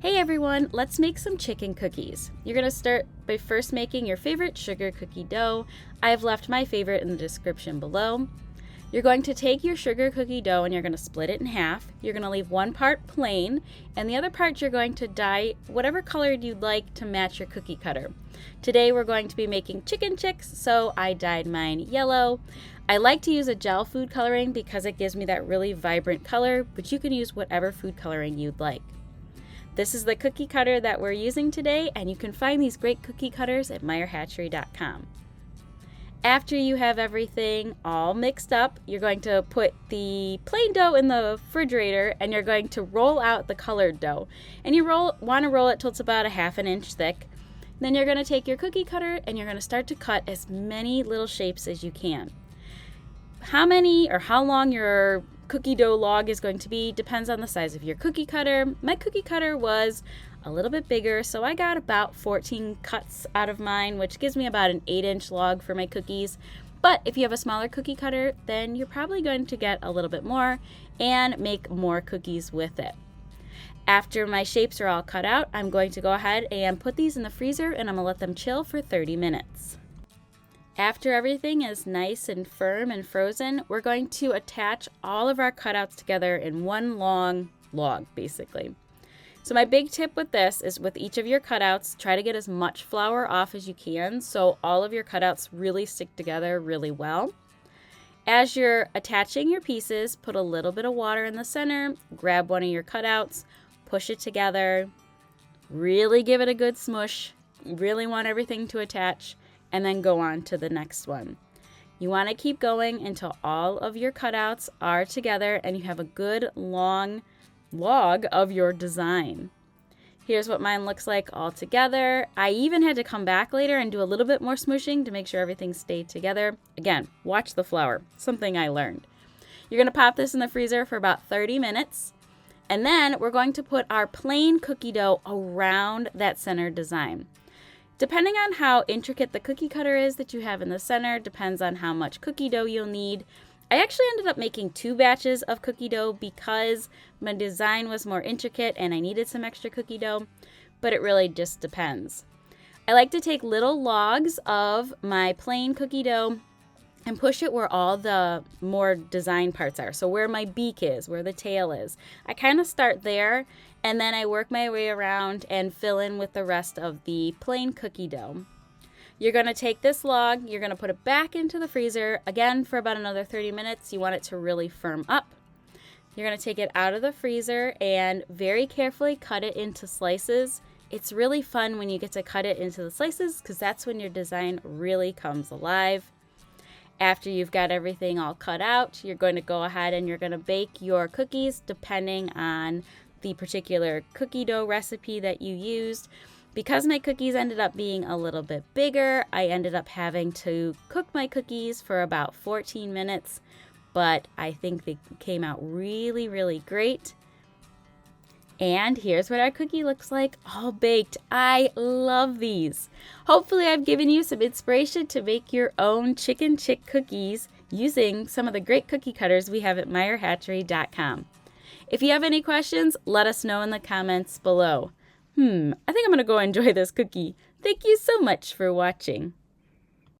Hey everyone, let's make some chicken cookies. You're going to start by first making your favorite sugar cookie dough. I've left my favorite in the description below. You're going to take your sugar cookie dough and you're going to split it in half. You're going to leave one part plain and the other part you're going to dye whatever color you'd like to match your cookie cutter. Today we're going to be making chicken chicks, so I dyed mine yellow. I like to use a gel food coloring because it gives me that really vibrant color, but you can use whatever food coloring you'd like. This is the cookie cutter that we're using today, and you can find these great cookie cutters at MHYT.com. After you have everything all mixed up, you're going to put the plain dough in the refrigerator and you're going to roll out the colored dough. And you want to roll it till it's about a ½ inch thick. Then you're going to take your cookie cutter and you're going to start to cut as many little shapes as you can. How many or how long your cookie dough log is going to be depends on the size of your cookie cutter. My cookie cutter was a little bit bigger, so I got about 14 cuts out of mine, which gives me about an 8-inch log for my cookies. But if you have a smaller cookie cutter, then you're probably going to get a little bit more and make more cookies with it. After my shapes are all cut out, I'm going to go ahead and put these in the freezer and I'm going to let them chill for 30 minutes. After everything is nice and firm and frozen, we're going to attach all of our cutouts together in one long log, basically. So my big tip with this is with each of your cutouts, try to get as much flour off as you can so all of your cutouts really stick together really well. As you're attaching your pieces, put a little bit of water in the center, grab one of your cutouts, push it together, really give it a good smush. You really want everything to attach, and then go on to the next one. You want to keep going until all of your cutouts are together and you have a good long log of your design. Here's what mine looks like all together. I even had to come back later and do a little bit more smooshing to make sure everything stayed together. Again, watch the flour, something I learned. You're going to pop this in the freezer for about 30 minutes. And then we're going to put our plain cookie dough around that center design. Depending on how intricate the cookie cutter is that you have in the center, depends on how much cookie dough you'll need. I actually ended up making 2 batches of cookie dough because my design was more intricate and I needed some extra cookie dough, but it really just depends. I like to take little logs of my plain cookie dough and push it where all the more design parts are. So where my beak is, where the tail is. I kind of start there and then I work my way around and fill in with the rest of the plain cookie dough. You're going to take this log, you're going to put it back into the freezer, again for about another 30 minutes. You want it to really firm up. You're going to take it out of the freezer and very carefully cut it into slices. It's really fun when you get to cut it into the slices because that's when your design really comes alive. After you've got everything all cut out, you're going to go ahead and you're going to bake your cookies depending on the particular cookie dough recipe that you used. Because my cookies ended up being a little bit bigger, I ended up having to cook my cookies for about 14 minutes, but I think they came out really, really great. And here's what our cookie looks like, all baked. I love these. Hopefully I've given you some inspiration to make your own chicken chick cookies using some of the great cookie cutters we have at MeyerHatchery.com. If you have any questions, let us know in the comments below. I think I'm going to go enjoy this cookie. Thank you so much for watching.